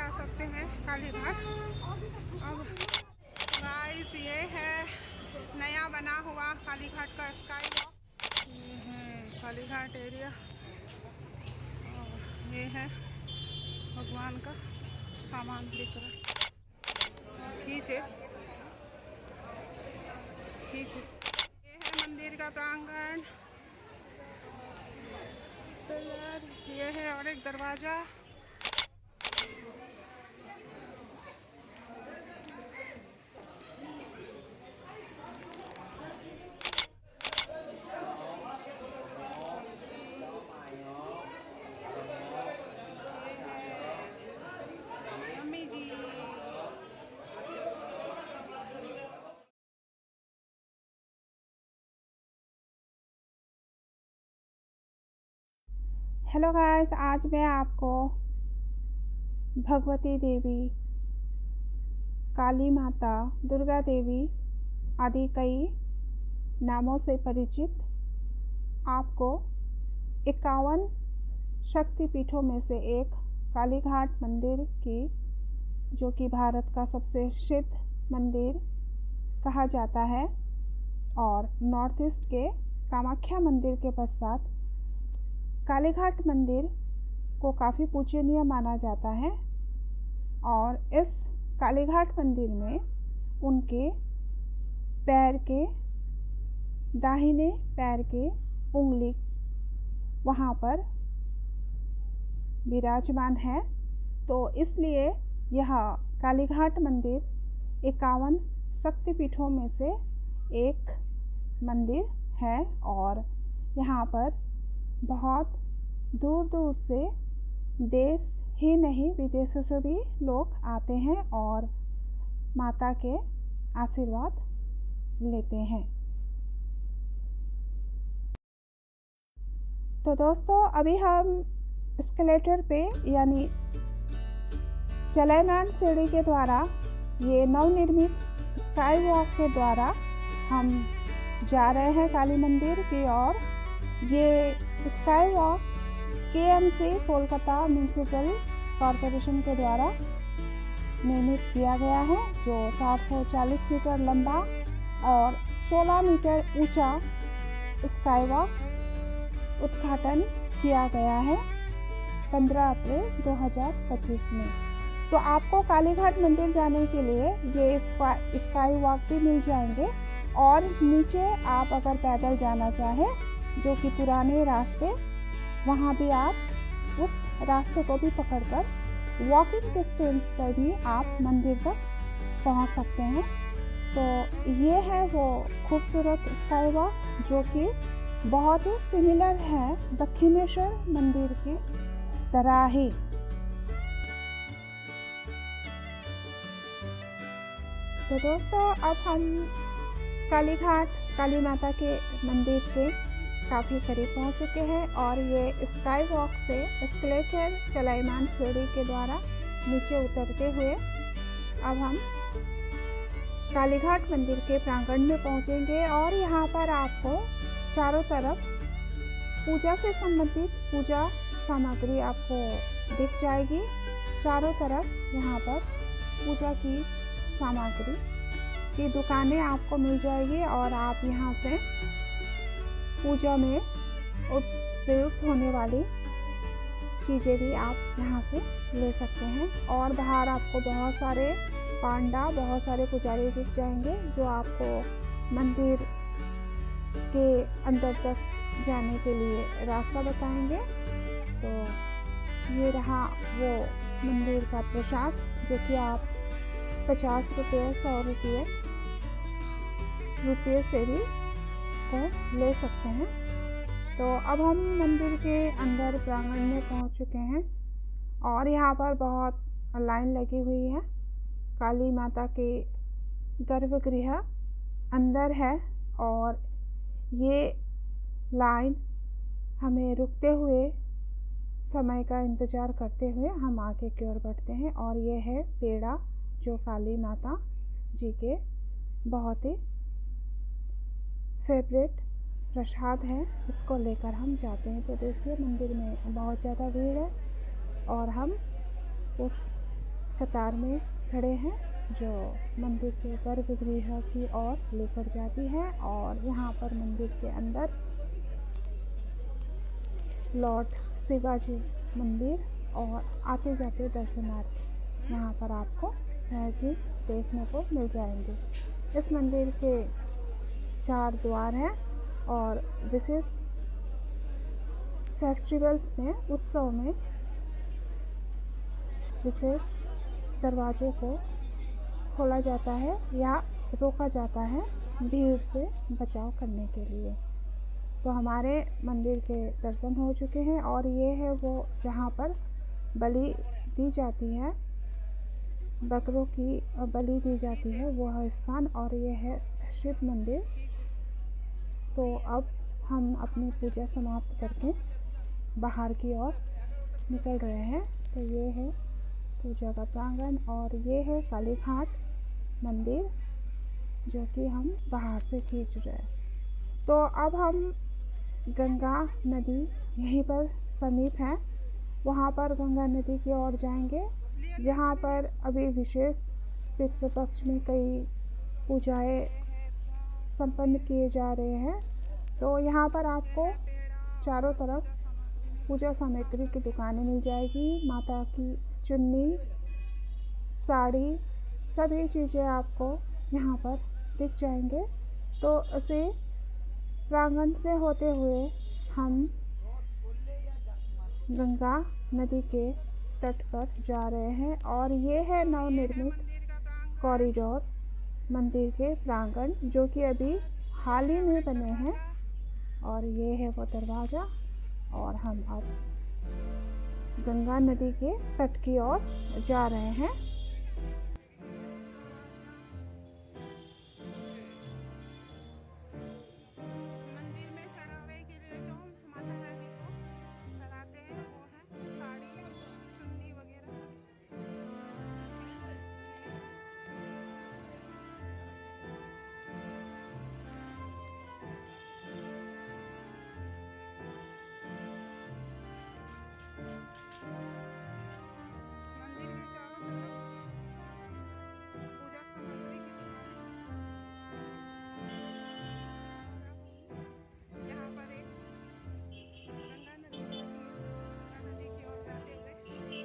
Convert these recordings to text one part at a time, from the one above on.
आ सकते हैं कालीघाट। अब गाइस ये है नया बना हुआ कालीघाट का स्काई वॉक। ये है कालीघाट एरिया और ये है भगवान का सामान दिख रहा। खींचे खींचे। ये है मंदिर का प्रांगण। ये है और एक दरवाजा। मम्मी जी हेलो गाइस, आज मैं आपको भगवती देवी, काली माता, दुर्गा देवी आदि कई नामों से परिचित आपको 51 शक्तिपीठों में से एक कालीघाट मंदिर की, जो कि भारत का सबसे प्रसिद्ध मंदिर कहा जाता है और नॉर्थ ईस्ट के कामाख्या मंदिर के पश्चात कालीघाट मंदिर को काफ़ी पूजनीय माना जाता है। और इस कालीघाट मंदिर में उनके पैर के दाहिने पैर के उंगली वहाँ पर विराजमान है, तो इसलिए यह कालीघाट मंदिर 51 शक्तिपीठों में से एक मंदिर है। और यहाँ पर बहुत दूर दूर से, देश ही नहीं विदेशों से भी लोग आते हैं और माता के आशीर्वाद लेते हैं। तो दोस्तों, अभी हम एस्केलेटर पे यानी चलायमान सीढ़ी के द्वारा, ये नवनिर्मित स्काई वॉक के द्वारा हम जा रहे हैं काली मंदिर की ओर। ये sky walk KMC Kolkata municipal corporation के द्वारा निर्मित किया गया है, जो 440 मीटर लंबा और 16 मीटर ऊंचा स्काई वॉक उद्घाटन किया गया है 15 अप्रैल 2025 में। तो आपको कालीघाट मंदिर जाने के लिए ये स्काई वॉक भी मिल जाएंगे और नीचे आप अगर पैदल जाना चाहें, जो कि पुराने रास्ते, वहाँ भी आप उस रास्ते को भी पकड़कर वॉकिंग डिस्टेंस पर भी आप मंदिर तक पहुँच सकते हैं। तो ये है वो खूबसूरत स्काई वॉक, जो कि बहुत ही सिमिलर है दक्षिणेश्वर मंदिर के तरह ही। तो दोस्तों, अब हम कालीघाट काली माता के मंदिर के काफ़ी करीब पहुंच चुके हैं और ये स्काई वॉक से एस्केलेटर चलायमान सीढ़ी के द्वारा नीचे उतरते हुए अब हम कालीघाट मंदिर के प्रांगण में पहुंचेंगे। और यहाँ पर आपको चारों तरफ पूजा से संबंधित पूजा सामग्री आपको दिख जाएगी। चारों तरफ यहाँ पर पूजा की सामग्री की दुकानें आपको मिल जाएगी और आप यहाँ से पूजा में प्रयुक्त होने वाली चीज़ें भी आप यहाँ से ले सकते हैं। और बाहर आपको बहुत सारे पांडा, बहुत सारे पुजारी दिख जाएंगे, जो आपको मंदिर के अंदर तक जाने के लिए रास्ता बताएंगे। तो ये रहा वो मंदिर का प्रसाद, जो कि आप 50 रुपये, 100 रुपये से भी इसको ले सकते हैं। तो अब हम मंदिर के अंदर प्रांगण में पहुंच चुके हैं और यहाँ पर बहुत लाइन लगी हुई है। काली माता के गर्भगृह अंदर है और ये लाइन हमें रुकते हुए, समय का इंतज़ार करते हुए हम आगे की ओर बढ़ते हैं। और ये है पेड़ा, जो काली माता जी के बहुत ही फेवरेट प्रसाद है, इसको लेकर हम जाते हैं। तो देखिए, मंदिर में बहुत ज़्यादा भीड़ है और हम उस कतार में खड़े हैं जो मंदिर के गर्भगृह की ओर लेकर जाती है। और यहाँ पर मंदिर के अंदर लॉर्ड शिवाजी मंदिर और आते जाते दर्शनार्थी यहाँ पर आपको सहज ही देखने को मिल जाएंगे। इस मंदिर के 4 द्वार हैं और विशेष फेस्टिवल्स में, उत्सव में विशेष दरवाज़ों को खोला जाता है या रोका जाता है भीड़ से बचाव करने के लिए। तो हमारे मंदिर के दर्शन हो चुके हैं और ये है वो जहाँ पर बलि दी जाती है, बकरों की बलि दी जाती है वह स्थान, और ये है शिव मंदिर। तो अब हम अपनी पूजा समाप्त करके बाहर की ओर निकल रहे हैं। तो ये है पूजा का प्रांगण और ये है काली घाट मंदिर जो कि हम बाहर से खींच रहे हैं। तो अब हम गंगा नदी यहीं पर समीप है, वहाँ पर गंगा नदी की ओर जाएंगे जहाँ पर अभी विशेष पितृपक्ष में कई पूजाएं संपन्न किए जा रहे हैं। तो यहाँ पर आपको चारों तरफ पूजा सामग्री की दुकानें मिल जाएगी। माता की चुन्नी, साड़ी, सभी चीज़ें आपको यहाँ पर दिख जाएंगे। तो इसे प्रांगण से होते हुए हम गंगा नदी के तट पर जा रहे हैं और ये है नवनिर्मित कॉरिडोर मंदिर के प्रांगण जो कि अभी हाल ही में बने हैं। और ये है वो दरवाज़ा और हम अब गंगा नदी के तट की ओर जा रहे हैं। मंदिर में चढ़ावे के लिए जो माता रानी को चढ़ाते हैं वो है साड़ी, चुन्नी वगैरह। मंदिर के चारों तरफ पूजा सामग्री की दुकान। यहाँ पर एक गंगा नदी की ओर जाते हुए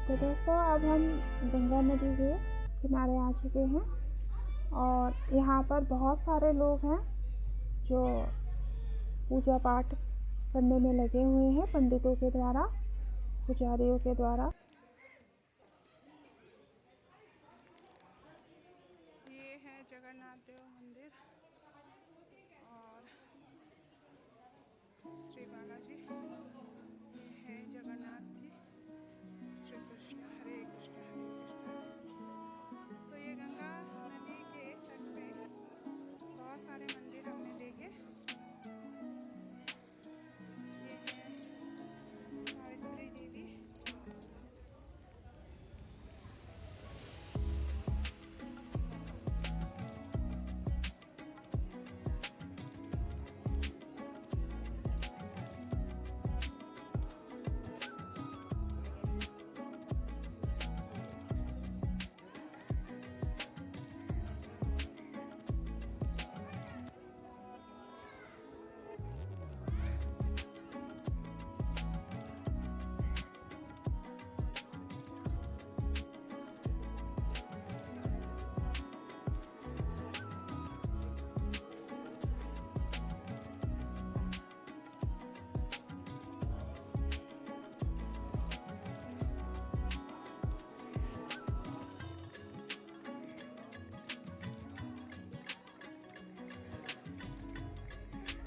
तो दोस्तों अब हम गंगा नदी के किनारे आ चुके हैं और यहाँ पर बहुत सारे लोग हैं जो पूजा पाठ करने में लगे हुए हैं पंडितों के द्वारा, पुजारियों के द्वारा। ये है जगन्नाथ देव मंदिर और श्री बालाजी, ये है जगन्नाथ जी, श्री कृष्ण, हरे कृष्ण हरे कृष्ण। तो ये गंगा नदी के तट पे बहुत सारे मंदिर हमने देखे। ये है सावित्री देवी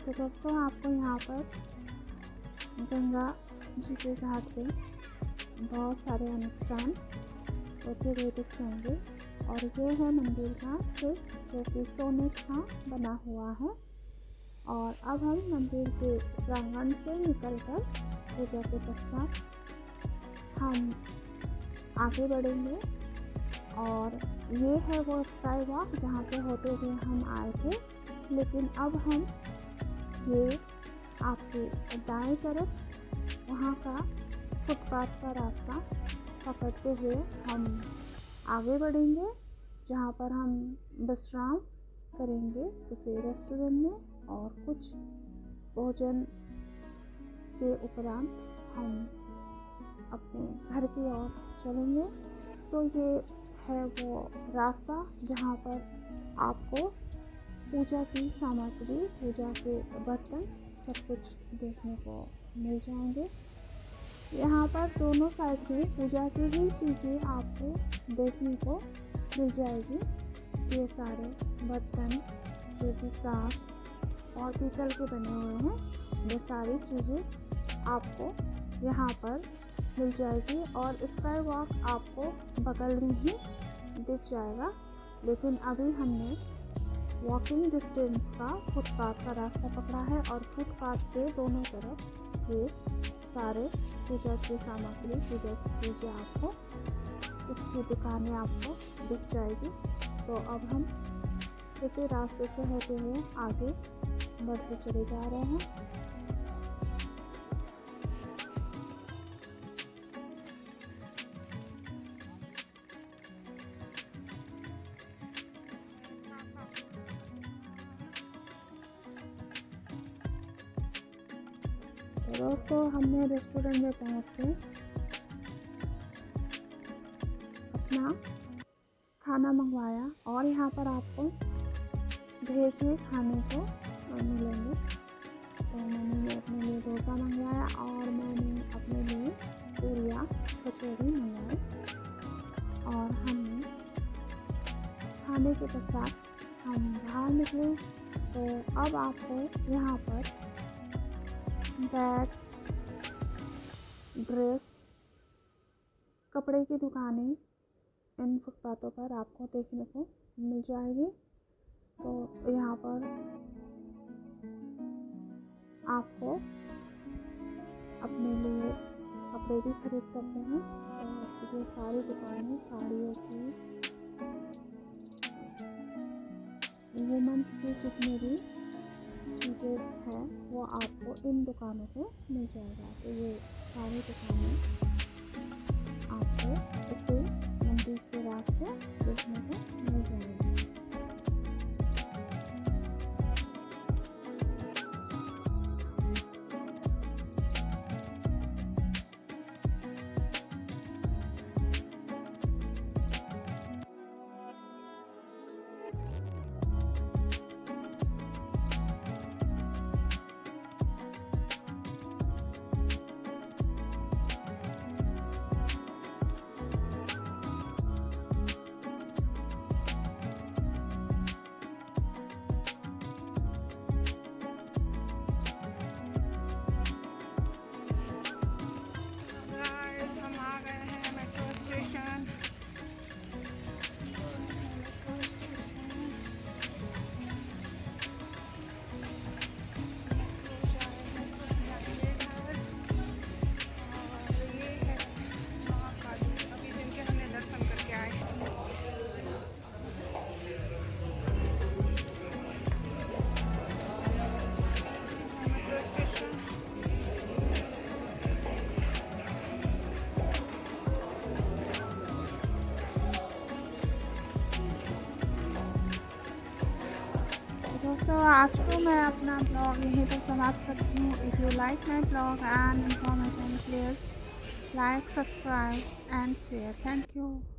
तो दोस्तों आपको यहाँ पर गंगा जी के घाट पे बहुत सारे अनुष्ठान होते हुए दिख जाएंगे। और ये है मंदिर का शीर्ष जो कि सोने का बना हुआ है। और अब हम मंदिर के प्रांगण से निकलकर पूजा के पश्चात हम आगे बढ़ेंगे। और ये है वो स्काई वॉक जहाँ से होते हुए हम आए थे, लेकिन अब हम ये आपके दाएं तरफ वहाँ का फुटपाथ का रास्ता पकड़ते हुए हम आगे बढ़ेंगे, जहाँ पर हम विश्राम करेंगे किसी रेस्टोरेंट में। और कुछ भोजन के उपरांत हम अपने घर की ओर चलेंगे। तो ये है वो रास्ता जहाँ पर आपको पूजा की सामग्री, पूजा के बर्तन सब कुछ देखने को मिल जाएंगे। यहाँ पर दोनों साइड में पूजा की ही चीज़ें आपको देखने को मिल जाएगी। ये सारे बर्तन जो कि कांच और पीतल के बने हुए हैं, ये सारी चीज़ें आपको यहाँ पर मिल जाएगी। और स्काई वॉक आपको बगल में ही दिख जाएगा। लेकिन अभी हमने वॉकिंग डिस्टेंस का फुटपाथ का रास्ता पकड़ा है और फुटपाथ के दोनों तरफ ये सारे पूजा की सामग्री, पूजा की चीज़ें आपको, उसकी दुकानें आपको दिख जाएगी। तो अब हम इसी रास्ते से होते हुए आगे बढ़ते चले जा रहे हैं। तो दोस्तों हमने रेस्टोरेंट में पहुंच के अपना खाना मंगवाया और यहाँ पर आपको भेजिए खाने को मिलेंगे। तो मैंने अपने लिए डोसा मंगवाया और मैंने अपने लिए पूरियाँ कचौड़ी मंगवाई। और हमने खाने के पश्चात हम बाहर निकले। तो अब आपको यहाँ पर बैग्स, ड्रेस, कपड़े की दुकानें इन फुटपाथों पर आपको देखने को मिल जाएगी। तो यहाँ पर आपको अपने लिए कपड़े भी खरीद सकते हैं। तो ये सारी दुकानें साड़ियों की, वुमेंस की जितनी भी चीज़ें हैं वो आपको इन दुकानों पे मिल जाएगा। तो ये सारी दुकानें आपको इसी मंदिर के रास्ते देखने को मिल जाएंगी। दोस्तों आज को मैं अपना ब्लॉग यहीं पर समाप्त करती हूँ। If you like my blog and information please like, subscribe and share. Thank you.